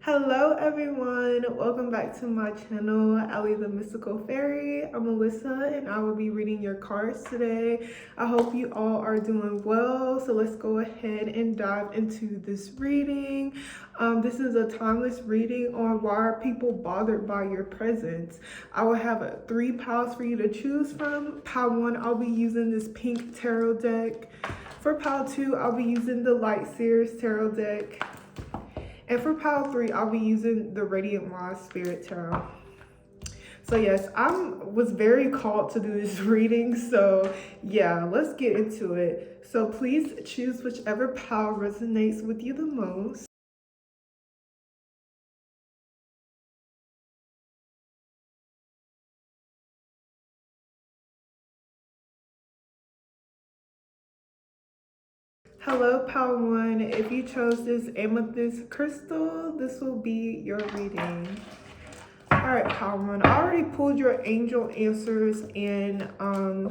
Hello everyone, welcome back to my channel, Allie the Mystical Fairy. I'm Alyssa and I will be reading your cards today. I hope you all are doing well, so let's go ahead and dive into this reading. This is a timeless reading on why are people bothered by your presence. I will have 3 piles for you to choose from. Pile 1, I'll be using this pink tarot deck. For pile 2, I'll be using the Light Seers tarot deck. And for pile 3, I'll be using the Radiant Wise Spirit Tarot. So yes, I was very called to do this reading. So yeah, let's get into it. So please choose whichever pile resonates with you the most. Hello, pile 1. If you chose this amethyst crystal, this will be your reading. Alright, pile 1. I already pulled your angel answers and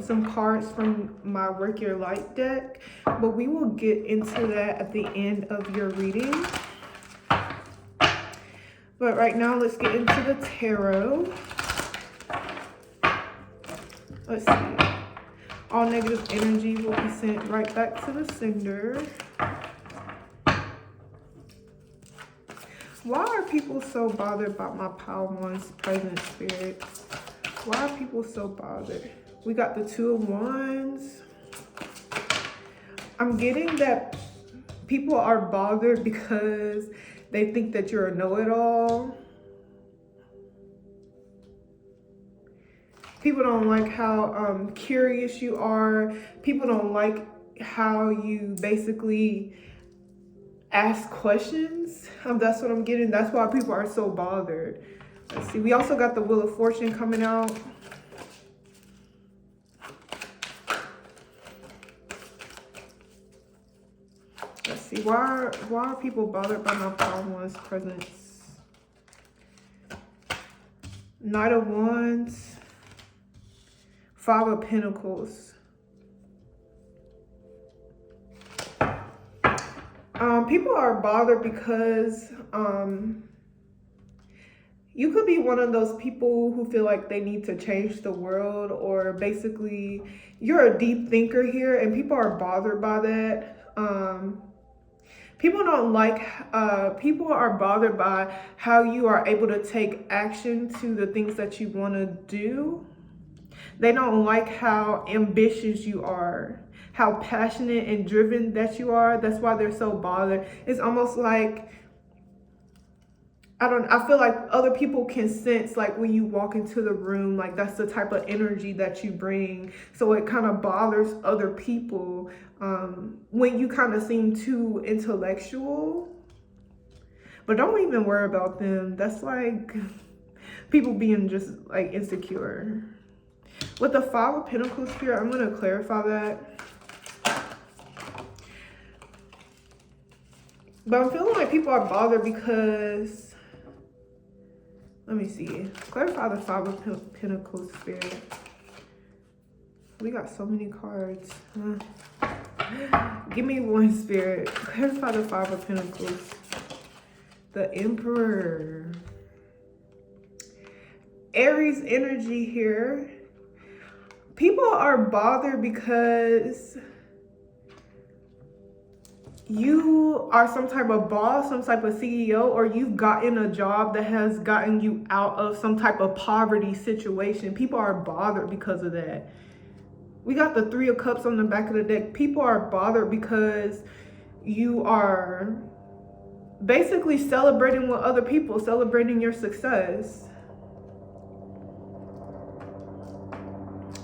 some cards from my Work Your Light deck, but we will get into that at the end of your reading. But right now, let's get into the tarot. Let's see. All negative energy will be sent right back to the sender. Why are people so bothered by my pile 1's present, spirit? Why are people so bothered? We got the 2 of Wands. I'm getting that people are bothered because they think that you're a know-it-all. People don't like how curious you are. People don't like how you basically ask questions. That's what I'm getting. That's why people are so bothered. Let's see. We also got the Wheel of Fortune coming out. Let's see. Why are people bothered by my pile 1's presence? Knight of Wands. 5 of Pentacles. People are bothered because you could be one of those people who feel like they need to change the world, or basically you're a deep thinker here and people are bothered by that. People don't like, people are bothered by how you are able to take action to the things that you want to do. They don't like how ambitious you are, how passionate and driven that you are. That's why they're so bothered. It's almost like, I feel like other people can sense, like when you walk into the room, like that's the type of energy that you bring. So it kind of bothers other people when you kind of seem too intellectual. But don't even worry about them. That's like people being just like insecure. With the 5 of Pentacles here, I'm going to clarify that. But I'm feeling like people are bothered because, let me see. Clarify the 5 of Pentacles, spirit. We got so many cards. Give me one, spirit. Clarify the 5 of Pentacles. The Emperor. Aries energy here. People are bothered because you are some type of boss, some type of CEO, or you've gotten a job that has gotten you out of some type of poverty situation. People are bothered because of that. We got the 3 of Cups on the back of the deck. People are bothered because you are basically celebrating with other people, celebrating your success.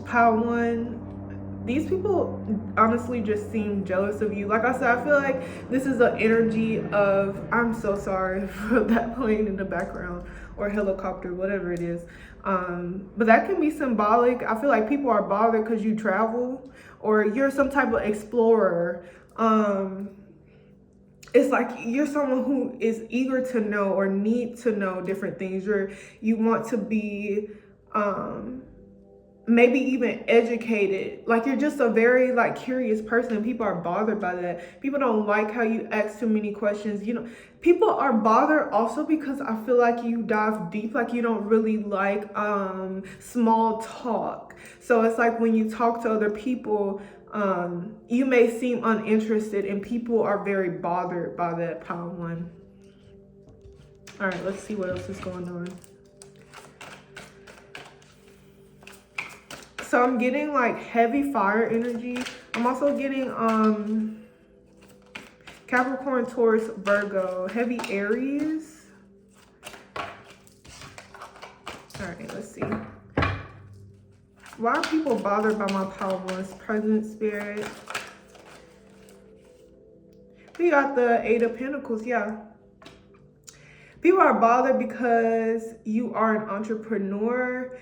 Pile 1, these people honestly just seem jealous of you. Like I said, I feel like this is an energy of, I'm so sorry for that plane in the background or helicopter, whatever it is. But that can be symbolic. I feel like people are bothered because you travel or you're some type of explorer. It's like you're someone who is eager to know or need to know different things. You want to be maybe even educated. Like you're just a very like curious person. People are bothered by that. People don't like how you ask too many questions. You know, People are bothered also because I feel like you dive deep, like you don't really like small talk. So it's like when you talk to other people, you may seem uninterested, and people are very bothered by that. Pile 1. All right, let's see what else is going on. So I'm getting like heavy fire energy. I'm also getting Capricorn, Taurus, Virgo, heavy Aries. All right, let's see. Why are people bothered by my pile 1's present spirit? We got the 8 of Pentacles, yeah. People are bothered because you are an entrepreneur.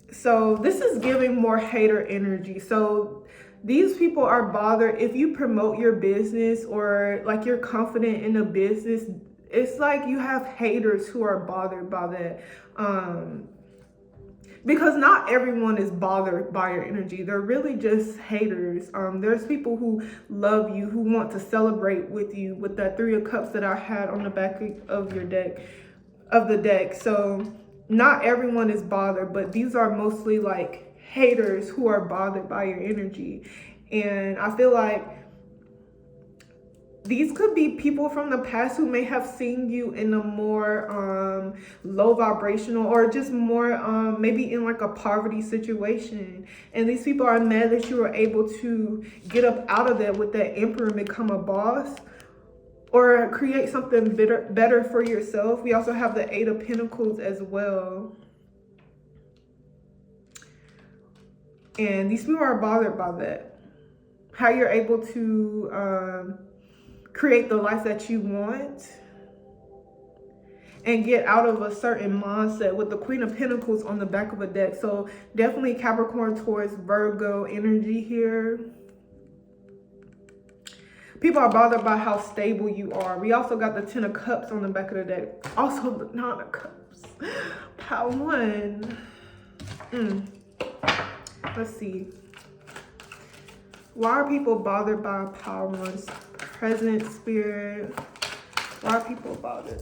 So this is giving more hater energy. So these people are bothered if you promote your business or like you're confident in a business. It's like you have haters who are bothered by that. Because not everyone is bothered by your energy. They're really just haters. There's people who love you, who want to celebrate with you, with that 3 of Cups that I had on the back of your deck, So not everyone is bothered, but these are mostly like haters who are bothered by your energy. And I feel like these could be people from the past who may have seen you in a more low vibrational, or just more maybe in like a poverty situation. And these people are mad that you were able to get up out of that with that Emperor and become a boss, or create something better for yourself. We also have the 8 of Pentacles as well. And these people are bothered by that. How you're able to create the life that you want and get out of a certain mindset with the Queen of Pentacles on the back of a deck. So definitely Capricorn, Taurus, Virgo energy here. People are bothered by how stable you are. We also got the 10 of Cups on the back of the deck. Also the 9 of Cups. Pile 1. Let's see. Why are people bothered by Pile 1's present spirit? Why are people bothered?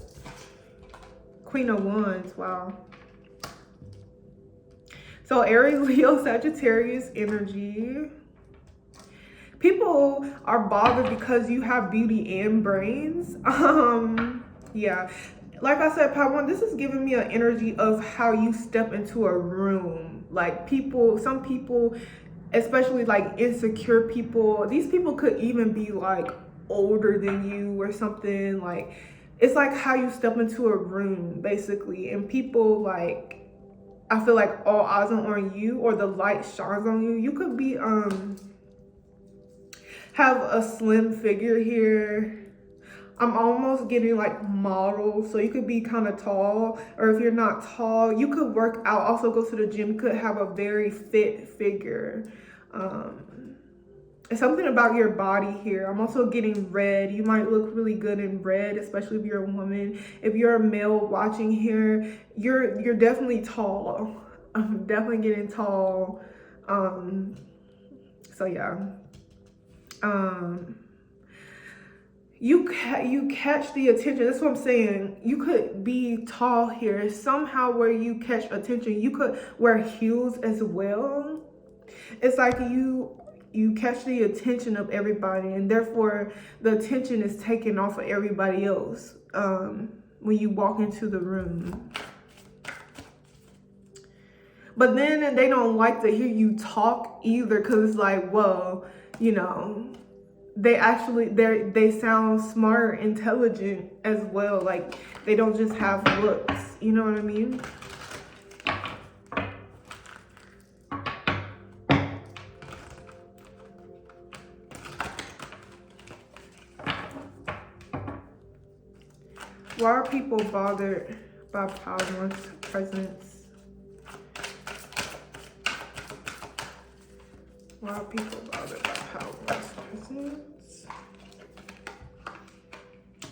Queen of Wands, wow. So Aries, Leo, Sagittarius energy. People are bothered because you have beauty and brains. Yeah. Like I said, Pile 1, this is giving me an energy of how you step into a room. Like some people, especially like insecure people, these people could even be like older than you or something. Like it's like how you step into a room basically, and people like, I feel like all eyes are on you, or the light shines on you. You could be have a slim figure here. I'm almost getting like model, so you could be kind of tall, or if you're not tall, you could work out, also go to the gym. You could have a very fit figure. It's something about your body here. I'm also getting red. You might look really good in red, especially if you're a woman. If you're a male watching here, you're definitely tall. I'm definitely getting tall. So yeah. You catch the attention. That's what I'm saying. You could be tall here somehow where you catch attention. You could wear heels as well. It's like you catch the attention of everybody, and therefore the attention is taken off of everybody else when you walk into the room. But then they don't like to hear you talk either, because it's like, well, you know, they sound smart, intelligent as well. Like they don't just have looks, you know what I mean? Why are people bothered by Pile 1's presence? Why are people bothered by Pile 1's presence?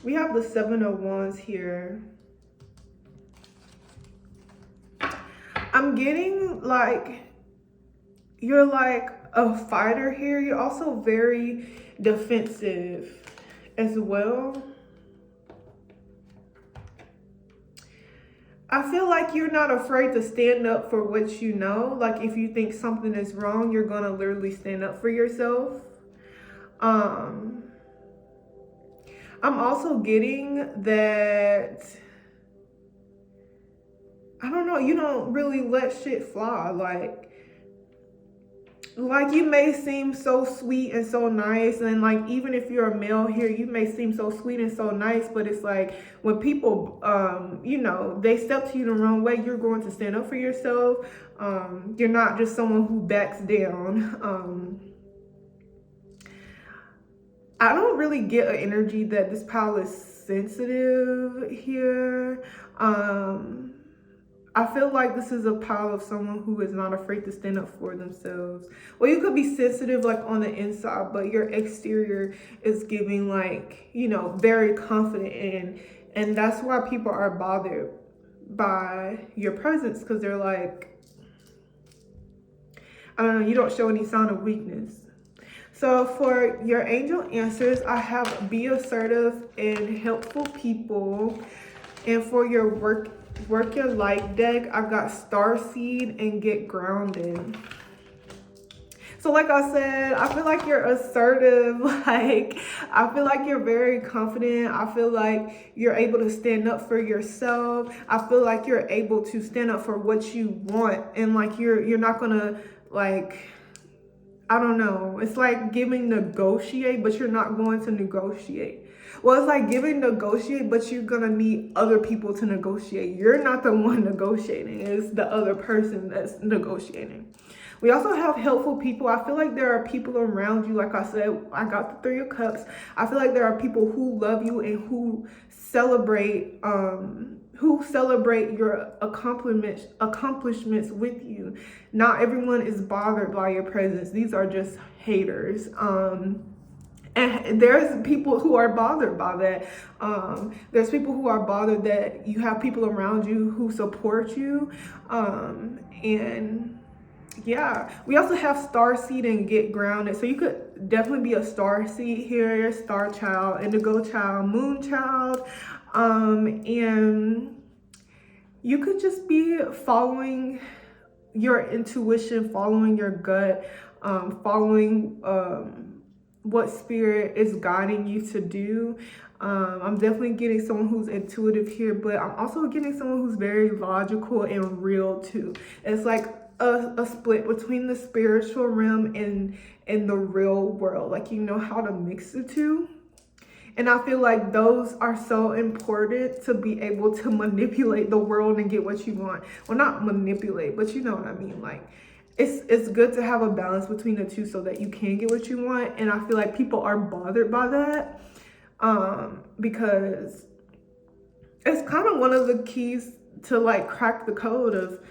We have the 7 of Wands here. I'm getting like, you're like a fighter here. You're also very defensive as well. I feel like you're not afraid to stand up for what you know. Like if you think something is wrong, you're gonna literally stand up for yourself. I'm also getting that, I don't know, you don't really let shit fly. Like you may seem so sweet and so nice, and like even if you're a male here, you may seem so sweet and so nice, but it's like when people you know, they step to you the wrong way, you're going to stand up for yourself. You're not just someone who backs down. I don't really get an energy that this pal is sensitive here. I feel like this is a pile of someone who is not afraid to stand up for themselves. Well, you could be sensitive like on the inside, but your exterior is giving like, you know, very confident, and that's why people are bothered by your presence, because they're like, I don't know, you don't show any sign of weakness. So for your angel answers, I have be assertive and helpful people. And for your work your light deck, I got starseed and get grounded. So like I said, I feel like you're assertive. Like I feel like you're very confident. I feel like you're able to stand up for yourself. I feel like you're able to stand up for what you want, and like you're not gonna, like, I don't know, it's like giving negotiate, but you're not going to negotiate. Well, it's like giving negotiate, but you're gonna need other people to negotiate. You're not the one negotiating, it's the other person that's negotiating. We also have helpful people. I feel like there are people around you. Like I said, I got the 3 of Cups. I feel like there are people who love you and who celebrate your accomplishments with you. Not everyone is bothered by your presence. These are just haters. And there's people who are bothered by that. There's people who are bothered that you have people around you who support you. And yeah, we also have star seed and get grounded. So you could definitely be a star seed here, star child, indigo child, moon child. And you could just be following your intuition, following your gut, following what spirit is guiding you to do. I'm definitely getting someone who's intuitive here, but I'm also getting someone who's very logical and real too. It's like a split between the spiritual realm and the real world. Like, you know how to mix the two. And I feel like those are so important to be able to manipulate the world and get what you want. Well, not manipulate, but you know what I mean. Like, it's good to have a balance between the two so that you can get what you want. And I feel like people are bothered by that because it's kind of one of the keys to like crack the code of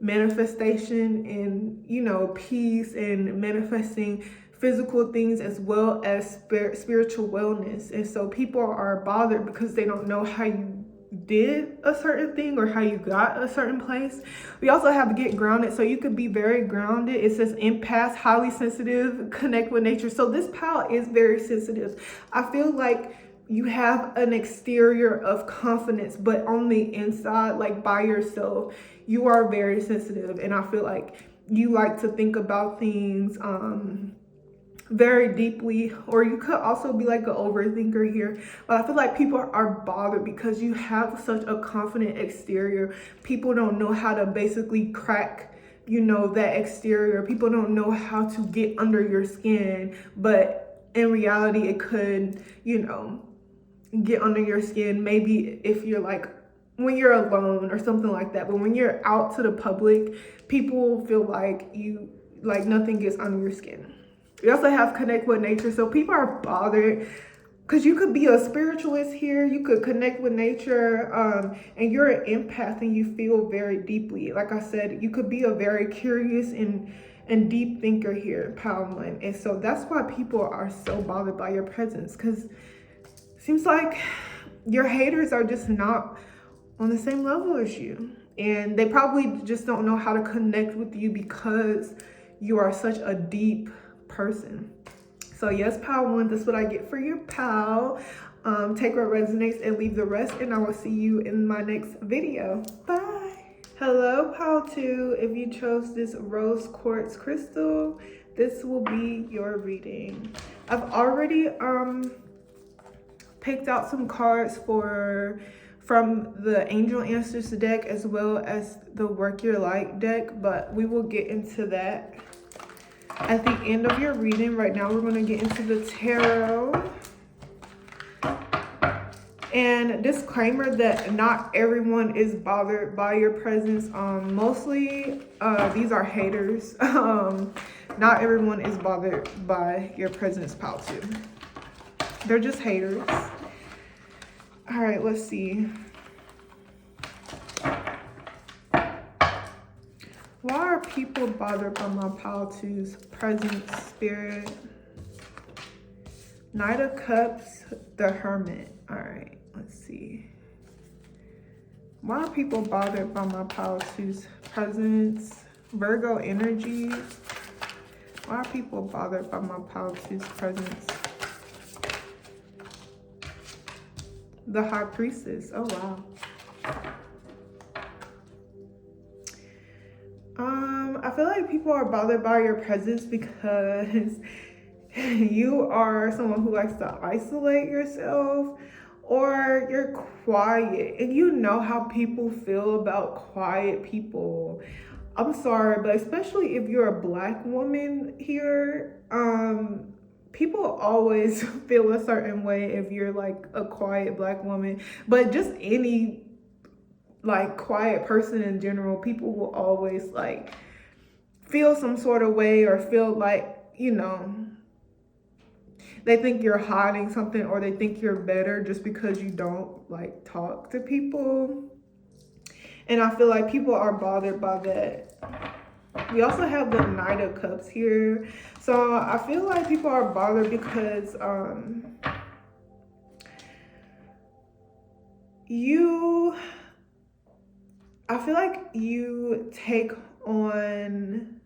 manifestation and, you know, peace and manifesting physical things as well as spiritual wellness. And so people are bothered because they don't know how you did a certain thing or how you got a certain place. We also have get grounded, so you could be very grounded. It says empath, highly sensitive, connect with nature. So this pal is very sensitive. I feel like you have an exterior of confidence, but on the inside, like by yourself, you are very sensitive. And I feel like you like to think about things very deeply, or you could also be like an overthinker here. But I feel like people are bothered because you have such a confident exterior. People don't know how to basically crack, you know, that exterior. People don't know how to get under your skin, but in reality it could, you know, get under your skin maybe if you're like when you're alone or something like that. But when you're out to the public, people feel like you, like nothing gets under your skin. We also have connect with nature. So people are bothered because you could be a spiritualist here. You could connect with nature and you're an empath and you feel very deeply. Like I said, you could be a very curious and deep thinker here, pile 1. And so that's why people are so bothered by your presence, because it seems like your haters are just not on the same level as you. And they probably just don't know how to connect with you because you are such a deep person. So yes, pal 1, that's what I get for your pal. Take what resonates and leave the rest, and I will see you in my next video. Bye. Hello, pile 2. If you chose this rose quartz crystal, this will be your reading. I've already picked out some cards from the Angel Answers deck as well as the Work Your Light deck, but we will get into that at the end of your reading. Right now we're going to get into the tarot. And disclaimer that not everyone is bothered by your presence. Mostly these are haters. Not everyone is bothered by your presence, pile 2. They're just haters. All right, let's see. Why are people bothered by my pile 2's presence, spirit? Knight of Cups, the Hermit. All right, let's see. Why are people bothered by my pile 2's presence? Virgo energy. Why are people bothered by my pile 2's presence? The High Priestess. Oh, wow. I feel like people are bothered by your presence because you are someone who likes to isolate yourself, or you're quiet, and you know how people feel about quiet people. I'm sorry, but especially if you're a Black woman here, people always feel a certain way if you're like a quiet Black woman, but just any like quiet person in general, people will always like feel some sort of way or feel like, you know, they think you're hiding something, or they think you're better just because you don't like talk to people. And I feel like people are bothered by that. We also have the Knight of Cups here. So I feel like people are bothered because I feel like you take on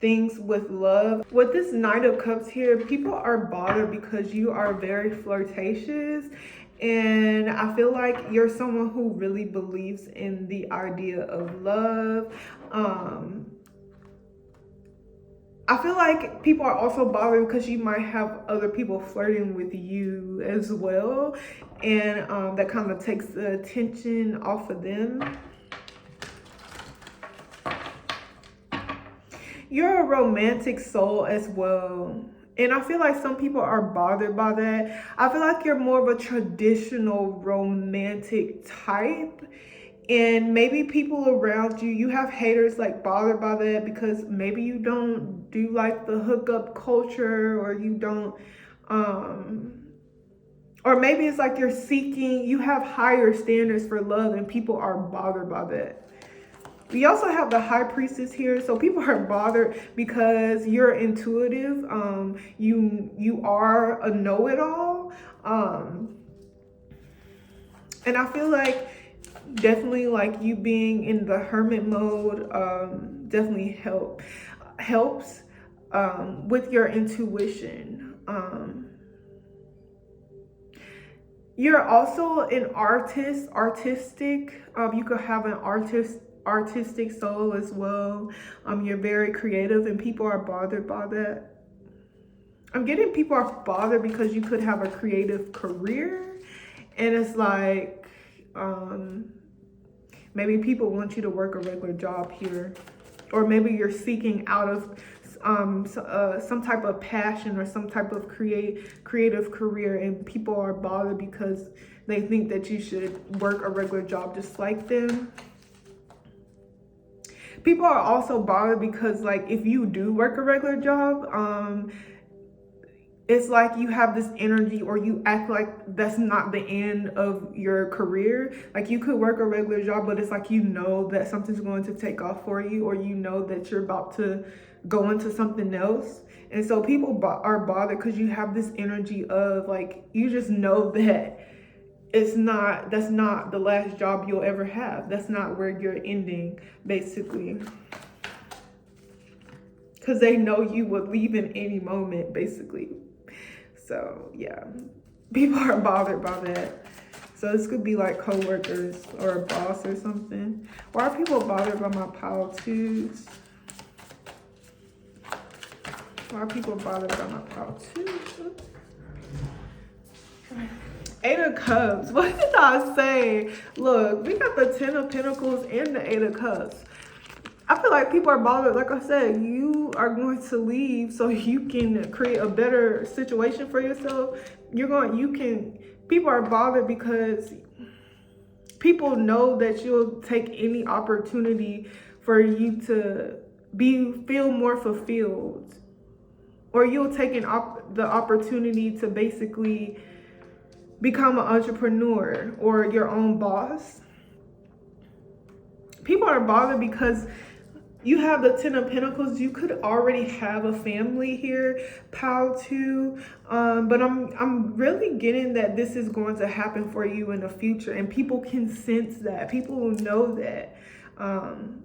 things with love. With this Knight of Cups here, people are bothered because you are very flirtatious, and I feel like you're someone who really believes in the idea of love. I feel like people are also bothered because you might have other people flirting with you as well, and that kind of takes the attention off of them. You're a romantic soul as well. And I feel like some people are bothered by that. I feel like you're more of a traditional romantic type. And maybe people around you have haters like bothered by that because maybe you don't do like the hookup culture, or you don't, or maybe it's like you have higher standards for love, and people are bothered by that. We also have the High Priestess here, so people are bothered because you're intuitive. You are a know-it-all, and I feel like definitely like you being in the hermit mode definitely helps with your intuition. You're also an artistic. You could have an artistic soul as well. You're very creative, and people are bothered by that. I'm getting people are bothered because you could have a creative career, and it's like maybe people want you to work a regular job here, or maybe you're seeking out of some type of passion or some type of creative career, and people are bothered because they think that you should work a regular job just like them. People are also bothered because like if you do work a regular job, it's like you have this energy, or you act like that's not the end of your career. Like you could work a regular job, but it's like you know that something's going to take off for you, or you know that you're about to go into something else. And so people are bothered because you have this energy of like, you just know that that's not the last job you'll ever have. That's not where you're ending, basically. Because they know you would leave in any moment, basically. So, yeah. People are bothered by that. So this could be like co-workers or a boss or something. Why are people bothered by my pile twos? Why are people bothered by my pile twos? Eight of Cups. What did I say? Look, we got the 10 of Pentacles and the 8 of Cups. I feel like people are bothered. Like I said, you are going to leave so you can create a better situation for yourself. People are bothered because people know that you'll take any opportunity for you to feel more fulfilled. Or you'll take the opportunity to basically become an entrepreneur or your own boss. People are bothered because you have the 10 of Pentacles. You could already have a family here, pile 2. But I'm really getting that this is going to happen for you in the future. And people can sense that. People will know that. And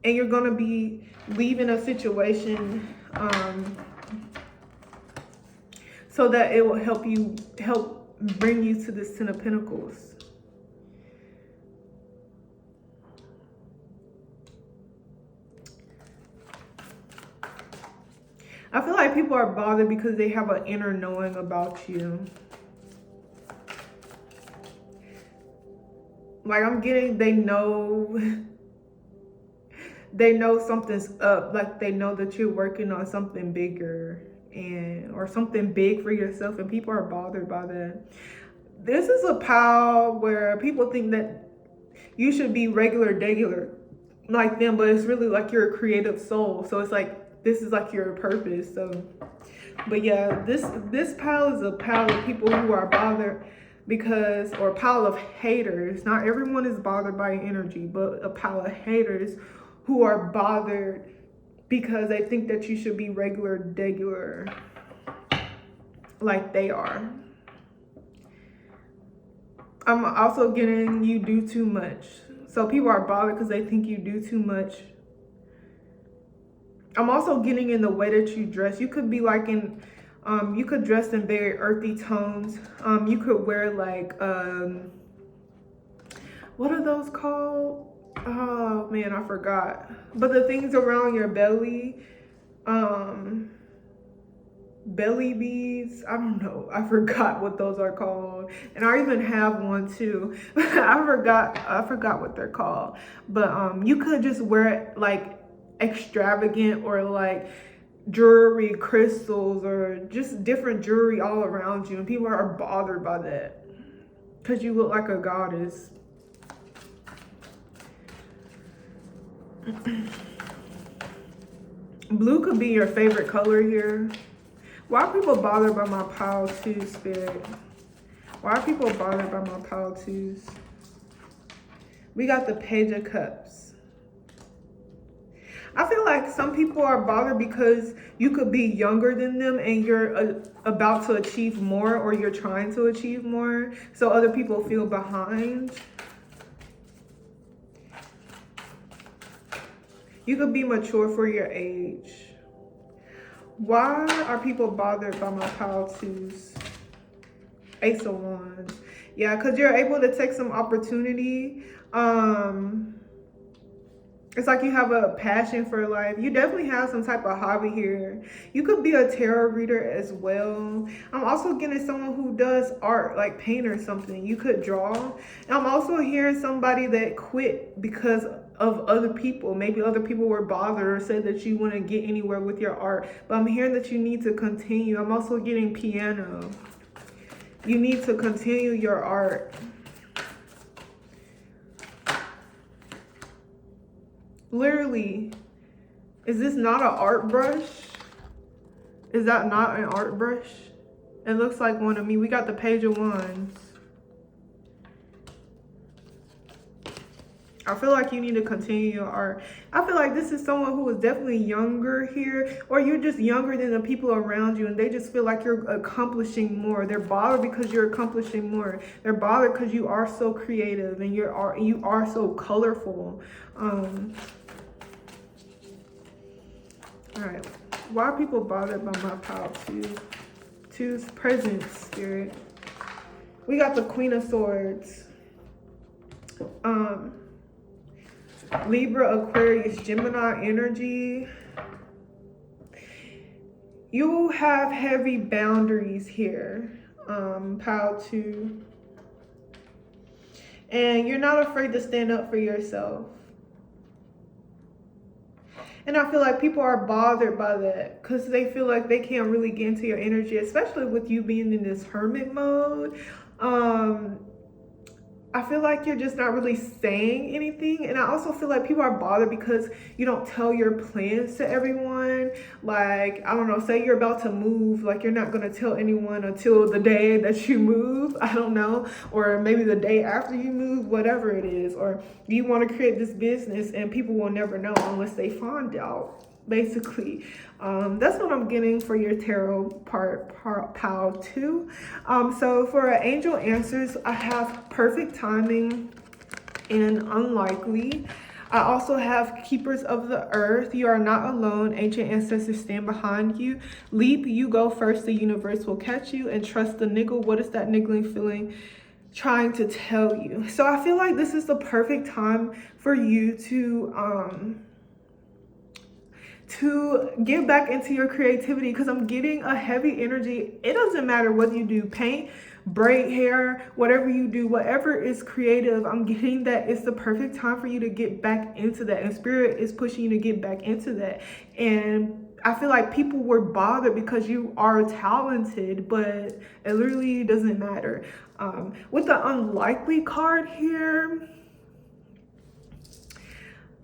you're going to be leaving a situation so that it will help bring you to this 10 of Pentacles. I feel like people are bothered because they have an inner knowing about you. Like I'm getting, they know something's up. Like they know that you're working on something bigger or something big for yourself, and people are bothered by that. This is a pile where people think that you should be regular like them, but it's really like you're a creative soul. So it's like, this is like your purpose. So, but yeah, this pile is a pile of people who are bothered or a pile of haters. Not everyone is bothered by energy, but a pile of haters who are bothered because they think that you should be regular like they are. I'm also getting you do too much. So people are bothered because they think you do too much. I'm also getting in the way that you dress. You could be like you could dress in very earthy tones. You could wear like, what are those called? Oh man, I forgot. But the things around your belly, belly beads, I don't know. I forgot what those are called. And I even have one too. I forgot what they're called. But you could just wear it like extravagant or like jewelry, crystals, or just different jewelry all around you, and people are bothered by that because you look like a goddess. Blue could be your favorite color here. Why are people bothered by my pile 2, Spirit? Why are people bothered by my pile 2s? We got the Page of Cups. I feel like some people are bothered because you could be younger than them and you're about to achieve more, or you're trying to achieve more. So other people feel behind. You could be mature for your age. Why are people bothered by my pile 2s? Ace of Wands. Yeah, because you're able to take some opportunity. It's like you have a passion for life. You definitely have some type of hobby here. You could be a tarot reader as well. I'm also getting someone who does art, like paint or something. You could draw. And I'm also hearing somebody that quit because of other people. Maybe other people were bothered or said that you wouldn't get anywhere with your art. But I'm hearing that you need to continue. I'm also getting piano. You need to continue your art. Literally, is this not an art brush? Is that not an art brush? It looks like one of me. We got the Page of Wands. I feel like you need to continue your art. I feel like this is someone who is definitely younger here, or you're just younger than the people around you and they just feel like you're accomplishing more. They're bothered because you're accomplishing more. They're bothered because you are so creative and you are so colorful. All right, why are people bothered by my pile 2? 2's presence, Spirit. We got the Queen of Swords. Libra, Aquarius, Gemini energy. You have heavy boundaries here, pile 2. And you're not afraid to stand up for yourself. And I feel like people are bothered by that because they feel like they can't really get into your energy, especially with you being in this hermit mode. I feel like you're just not really saying anything. And I also feel like people are bothered because you don't tell your plans to everyone. Like, I don't know, say you're about to move, like you're not going to tell anyone until the day that you move. I don't know. Or maybe the day after you move, whatever it is. Or you want to create this business and people will never know unless they find out. Basically, that's what I'm getting for your tarot part pile 2. So for angel answers, I have perfect timing and unlikely. I also have keepers of the earth. You are not alone. Ancient ancestors stand behind you. Leap, you go first. The universe will catch you. And trust the niggle. What is that niggling feeling trying to tell you? So I feel like this is the perfect time for you to get back into your creativity, because I'm getting a heavy energy. It doesn't matter whether you do paint, braid hair, whatever you do, whatever is creative, I'm getting that it's the perfect time for you to get back into that, and spirit is pushing you to get back into that. And I feel like people were bothered because you are talented, but it literally doesn't matter. With the unlikely card here,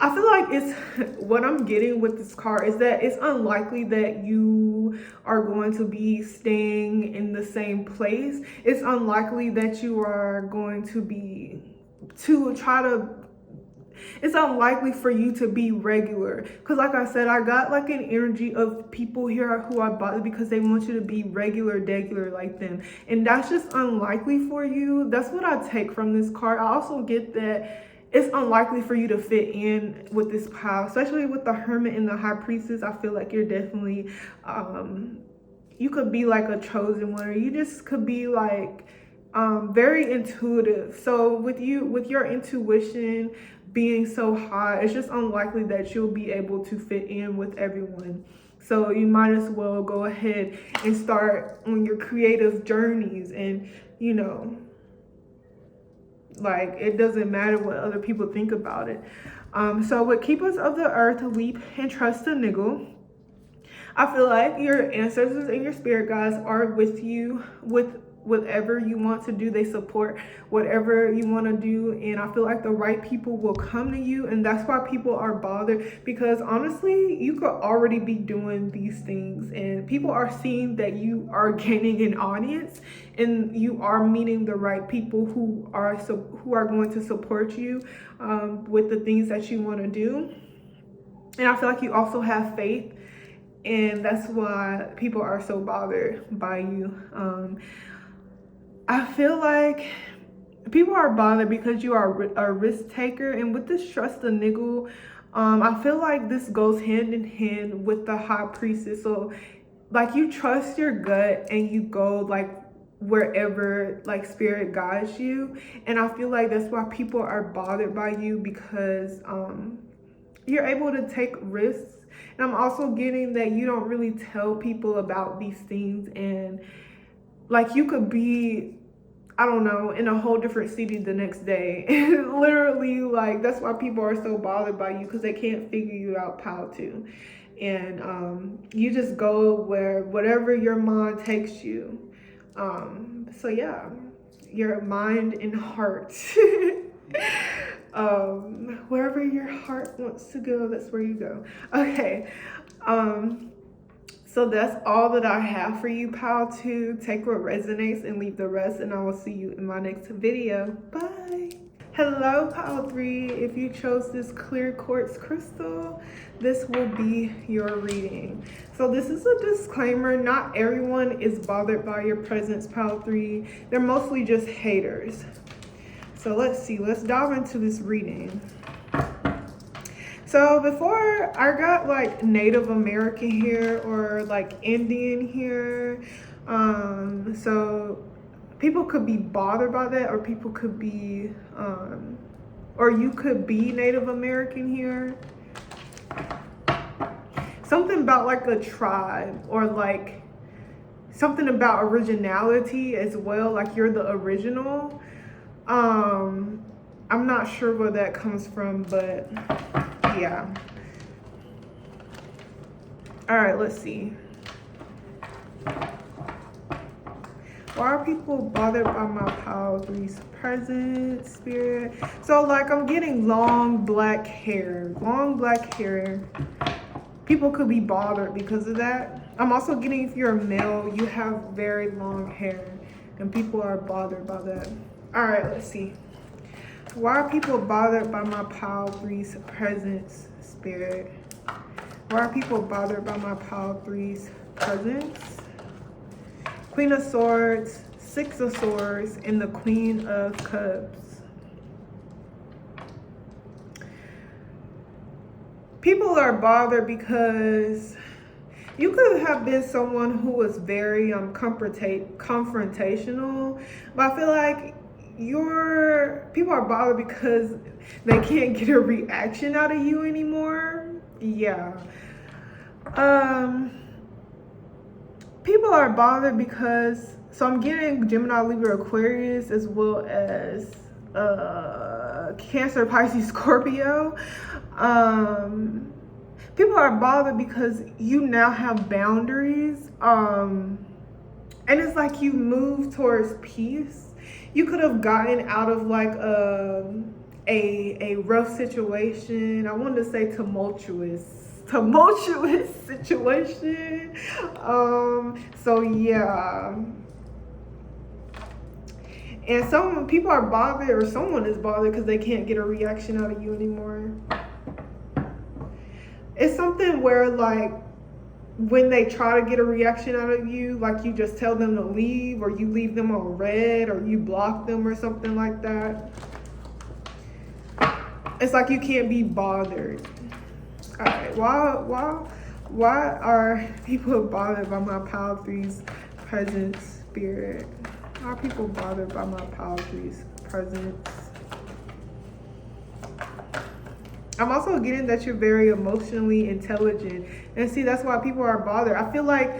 I feel like it's what I'm getting with this card is that it's unlikely that you are going to be staying in the same place. It's unlikely that you are going to be it's unlikely for you to be regular. Because like I said, I got like an energy of people here who are bothered because they want you to be regular like them. And that's just unlikely for you. That's what I take from this card. I also get that it's unlikely for you to fit in with this pile, especially with the Hermit and the High Priestess. I feel like you're definitely, you could be like a chosen one, or you just could be like very intuitive. So with your intuition being so high, it's just unlikely that you'll be able to fit in with everyone. So you might as well go ahead and start on your creative journeys, and you know, like, it doesn't matter what other people think about it. So with keepers of the earth, leap and trust the niggle. I feel like your ancestors and your spirit guides are with you with whatever you want to do. They support whatever you want to do, and I feel like the right people will come to you, and that's why people are bothered, because honestly you could already be doing these things, and people are seeing that you are gaining an audience and you are meeting the right people who are going to support you with the things that you want to do. And I feel like you also have faith, and that's why people are so bothered by you. I feel like people are bothered because you are a risk taker, and with this trust the niggle, I feel like this goes hand in hand with the High Priestess. So like, you trust your gut and you go like wherever like spirit guides you, and I feel like that's why people are bothered by you, because you're able to take risks. And I'm also getting that you don't really tell people about these things, and like, you could be, I don't know, in a whole different city the next day. Literally, like, that's why people are so bothered by you, because they can't figure you out, pile 2. And you just go whatever your mind takes you. So yeah, your mind and heart. Wherever your heart wants to go, that's where you go. Okay. So that's all that I have for you, pile 2. Take what resonates and leave the rest, and I will see you in my next video. Bye. Hello, pile 3. If you chose this clear quartz crystal, this will be your reading. So this is a disclaimer. Not everyone is bothered by your presence, pile 3. They're mostly just haters. So let's see. Let's dive into this reading. So before, I got like Native American here, or like Indian here. So people could be bothered by that, or people could be, or you could be Native American here. Something about like a tribe, or like something about originality as well, like you're the original. I'm not sure where that comes from, but yeah. All right, let's see. Why are people bothered by my Power 3's presence, Spirit? So like I'm getting long black hair. People could be bothered because of that. I'm also getting, if you're a male, you have very long hair, and people are bothered by that. All right, let's see. Why are people bothered by my Power 3's presence, Spirit? Why are people bothered by my Power 3's presence? Queen of Swords, Six of Swords, and the Queen of Cups. People are bothered because you could have been someone who was very confrontational, but I feel like people are bothered because they can't get a reaction out of you anymore. Yeah. People are bothered because, so I'm getting Gemini, Libra, Aquarius, as well as Cancer, Pisces, Scorpio. People are bothered because you now have boundaries, and it's like you move towards peace. You could have gotten out of like a rough situation. I wanted to say tumultuous situation. So yeah. And some people are bothered, or someone is bothered because they can't get a reaction out of you anymore. It's something where like when they try to get a reaction out of you, like you just tell them to leave, or you leave them on red, or you block them or something like that. It's like you can't be bothered. All right, why are people bothered by my Power 3's presence, Spirit? Why are people bothered by my Power 3's presence? I'm also getting that you're very emotionally intelligent. And see, that's why people are bothered. I feel like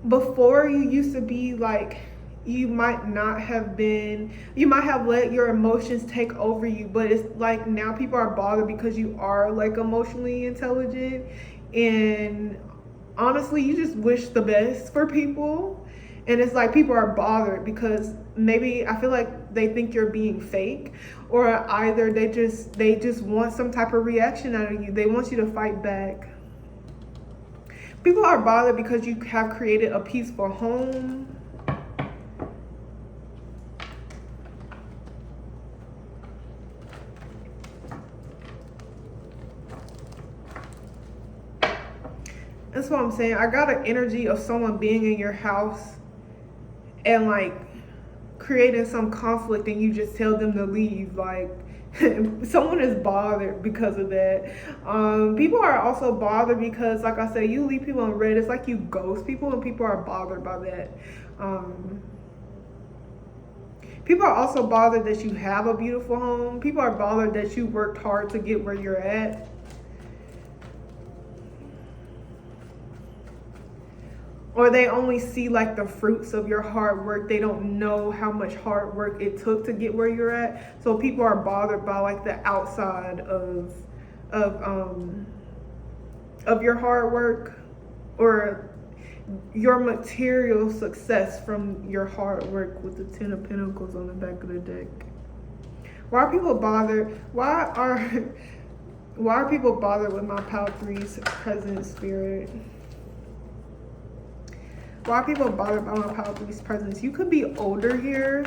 before you used to be like, you might have let your emotions take over you, but it's like now people are bothered because you are like emotionally intelligent, and honestly you just wish the best for people. And it's like people are bothered because maybe I feel like they think you're being fake, or either they just want some type of reaction out of you. They want you to fight back. People are bothered because you have created a peaceful home. That's what I'm saying. I got an energy of someone being in your house and like creating some conflict, and you just tell them to leave. Like someone is bothered because of that. People are also bothered because, like I said, you leave people on red. It's like you ghost people, and people are bothered by that. People are also bothered that you have a beautiful home. People are bothered that you worked hard to get where you're at. Or they only see like the fruits of your hard work. They don't know how much hard work it took to get where you're at. So people are bothered by like the outside of your hard work, or your material success from your hard work, with the 10 of Pentacles on the back of the deck. Why are people bothered? Why are people bothered with my Power 3's presence, Spirit? Why are people bothered by my Power 3's presence? You could be older here.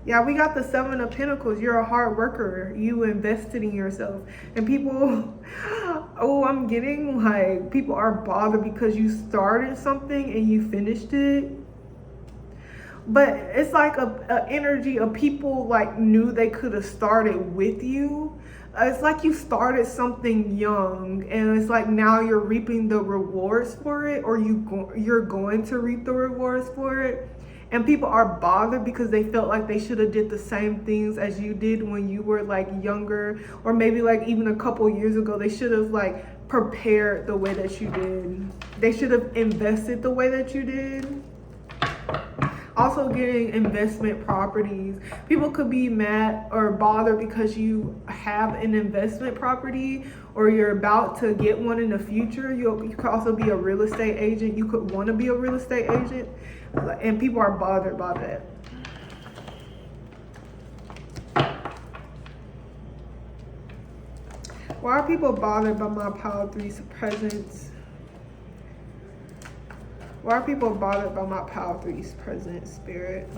Yeah, we got the 7 of Pentacles. You're a hard worker. You invested in yourself. And people, oh, I'm getting like, people are bothered because you started something and you finished it. But it's like a energy of people like knew they could have started with you. It's like you started something young, and it's like now you're reaping the rewards for it, or you're going to reap the rewards for it. And people are bothered because they felt like they should have did the same things as you did when you were like younger, or maybe like even a couple years ago. They should have like prepared the way that you did. They should have invested the way that you did. Also getting investment properties. People could be mad or bothered because you have an investment property or you're about to get one in the future. You could also be a real estate agent. You could want to be a real estate agent. And people are bothered by that. Why are people bothered by my Pile 3's presence? Why are people bothered by my Pile 3's presence, Spirit?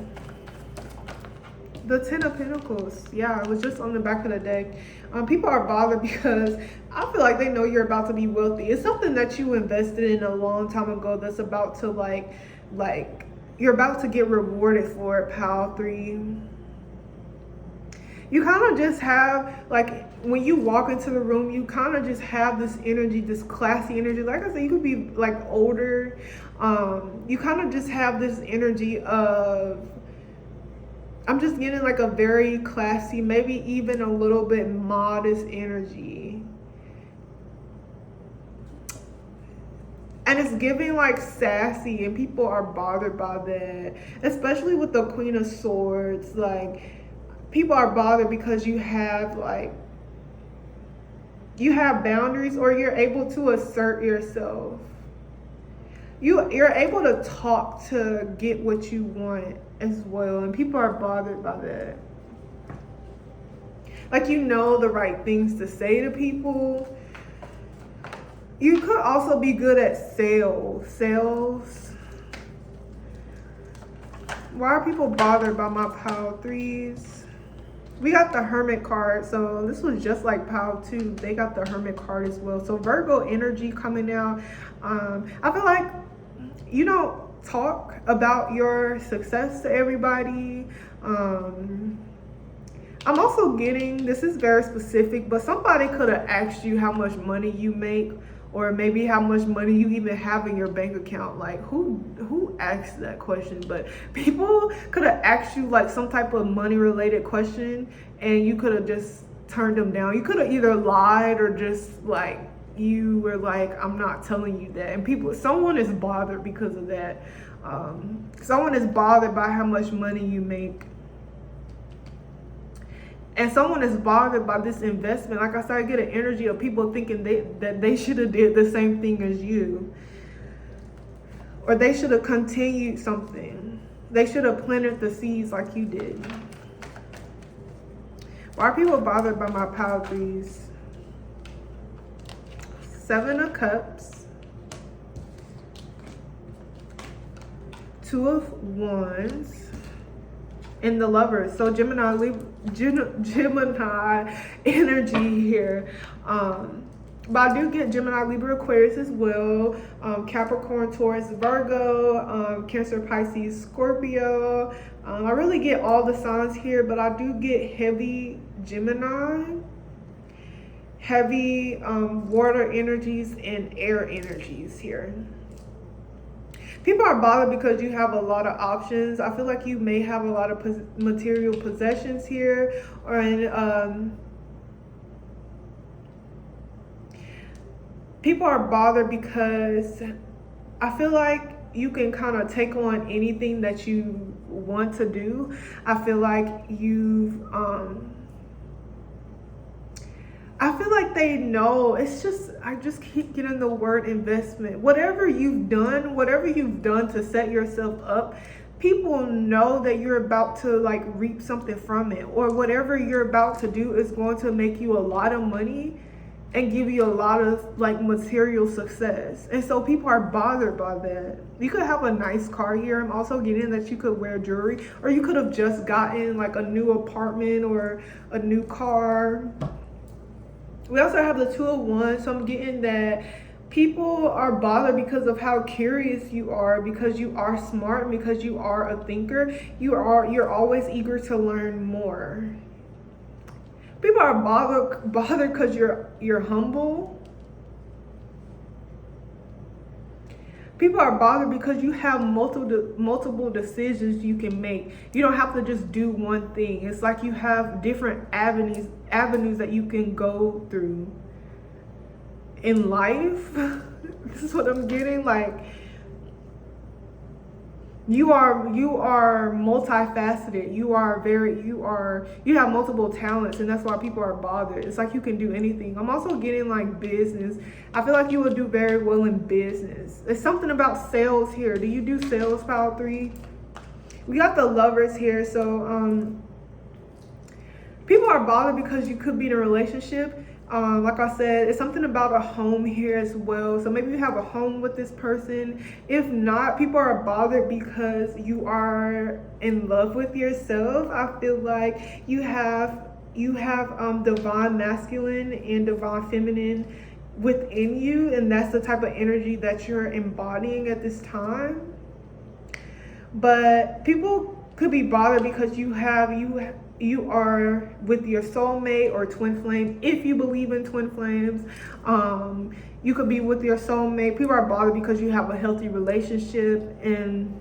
The 10 of Pentacles. Yeah, it was just on the back of the deck. People are bothered because I feel like they know you're about to be wealthy. It's something that you invested in a long time ago that's about to like you're about to get rewarded for it, Pile 3. You kind of just have, like, when you walk into the room, you kind of just have this energy, this classy energy. Like I said, you could be like older. You kind of just have this energy of, I'm just getting like a very classy, maybe even a little bit modest energy. And it's giving like sassy, and people are bothered by that, especially with the Queen of Swords. Like, people are bothered because you have boundaries, or you're able to assert yourself. You're able to talk to get what you want as well, and people are bothered by that. Like, you know the right things to say to people. You could also be good at sales. Why are people bothered by my Pile 3's? We got the Hermit card, so this was just like Pile 2. They got the Hermit card as well. So Virgo energy coming out. I feel like you don't talk about your success to everybody. I'm also getting, this is very specific, but somebody could have asked you how much money you make, or maybe how much money you even have in your bank account. Like, who asked that question? But people could have asked you like some type of money related question, and you could have just turned them down. You could have either lied, or just like, you were like, I'm not telling you that. And someone is bothered because of that. Someone is bothered by how much money you make. And someone is bothered by this investment. Like I said, I get an energy of people thinking that they should have did the same thing as you. Or they should have continued something. They should have planted the seeds like you did. Why are people bothered by my Pile 3's? 7 of Cups. 2 of Wands. And the Lovers. So Gemini energy here. But I do get Gemini, Libra, Aquarius as well. Capricorn, Taurus, Virgo, Cancer, Pisces, Scorpio. I really get all the signs here, but I do get heavy Gemini, heavy water energies, and air energies here. People are bothered because you have a lot of options. I feel like you may have a lot of material possessions here, or people are bothered because I feel like you can kind of take on anything that you want to do. I feel like I feel like they know. It's just, I just keep getting the word investment. Whatever you've done to set yourself up, people know that you're about to like reap something from it, or whatever you're about to do is going to make you a lot of money and give you a lot of like material success. And so people are bothered by that. You could have a nice car here. I'm also getting that you could wear jewelry, or you could have just gotten like a new apartment or a new car. We also have the 2 of Wands, so I'm getting that people are bothered because of how curious you are, because you are smart, and because you are a thinker. You're always eager to learn more. People are bothered because you're humble. People are bothered because you have multiple decisions you can make. You don't have to just do one thing. It's like you have different avenues that you can go through in life. This is what I'm getting. Like, you are multifaceted. You have multiple talents, and that's why people are bothered. It's like you can do anything. I'm also getting like business. I feel like you will do very well in business. There's something about sales here. Do you do sales, pile 3? We got the Lovers here. So people are bothered because you could be in a relationship. Like I said, it's something about a home here as well. So maybe you have a home with this person. If not, people are bothered because you are in love with yourself. I feel like you have divine masculine and divine feminine within you, and that's the type of energy that you're embodying at this time. But people could be bothered because you are with your soulmate or twin flame. If you believe in twin flames, you could be with your soulmate. People are bothered because you have a healthy relationship. And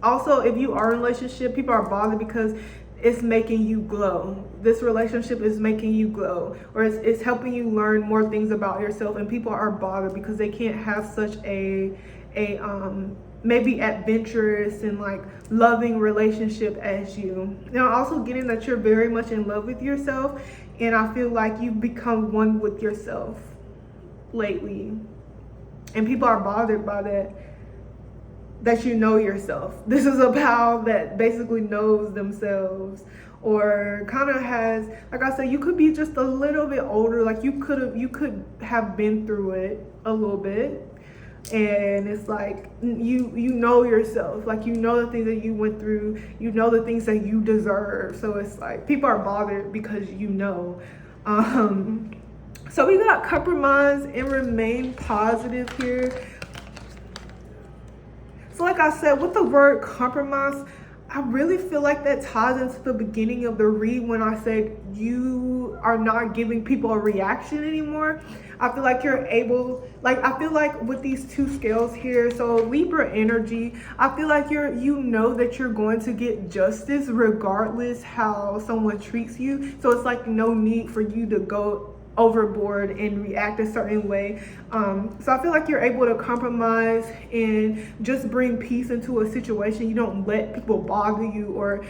also, if you are in a relationship, people are bothered because it's making you glow. This relationship is making you glow, or it's helping you learn more things about yourself. And people are bothered because they can't have such a maybe adventurous and like loving relationship as you. Now, also getting that you're very much in love with yourself, and I feel like you've become one with yourself lately. And people are bothered by that you know yourself. This is a pal that basically knows themselves, or kind of has, like I said, you could be just a little bit older. Like you could have been through it a little bit. And it's like you know yourself, like you know the things that you went through, you know the things that you deserve. So it's like people are bothered because you know. So we got compromise and remain positive here. So like I said, with the word compromise, I really feel like that ties into the beginning of the read when I said you are not giving people a reaction anymore. I feel like you're able, like I feel like with these 2 scales here, so Libra energy, I feel like you know that you're going to get justice regardless how someone treats you. So it's like no need for you to go overboard and react a certain way. So I feel like you're able to compromise and just bring peace into a situation. You don't let people bother you or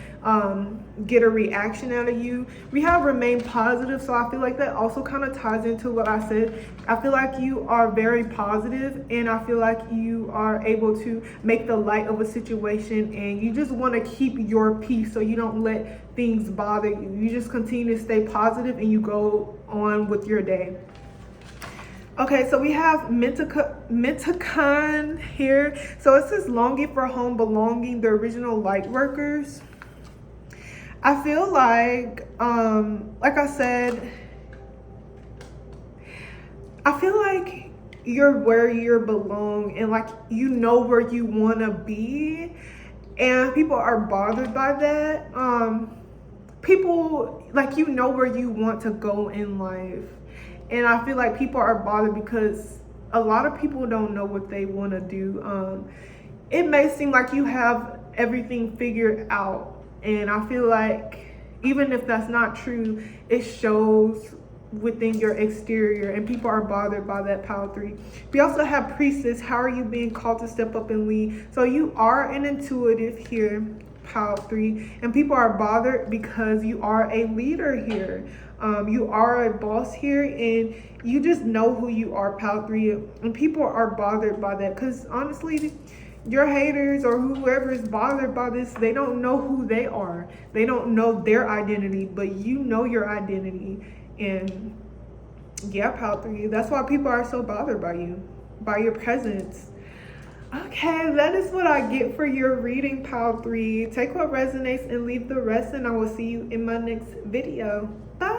get a reaction out of you. We have remain positive, so I feel like that also kind of ties into what I said. I feel like you are very positive, and I feel like you are able to make the light of a situation, and you just want to keep your peace so you don't let things bother you. You just continue to stay positive and you go on with your day. Okay, so we have Mentacon here. So it says longing for home, belonging, the original light workers. I feel like I said, I feel like you're where you belong, and like you know where you want to be, and people are bothered by that. People, like, you know where you want to go in life, and I feel like people are bothered because a lot of people don't know what they want to do. It may seem like you have everything figured out, and I feel like even if that's not true, it shows within your exterior, and people are bothered by that, pile 3. We also have Priestess. How are you being called to step up and lead? So you are an intuitive here, pile 3, and people are bothered because you are a leader here. You are a boss here, and you just know who you are, pile 3, and people are bothered by that because honestly, your haters or whoever is bothered by this, they don't know who they are. They don't know their identity, but you know your identity. And yeah, pile 3, that's why people are so bothered by you, by your presence. Okay, that is what I get for your reading, pile 3. Take what resonates and leave the rest, and I will see you in my next video. Bye.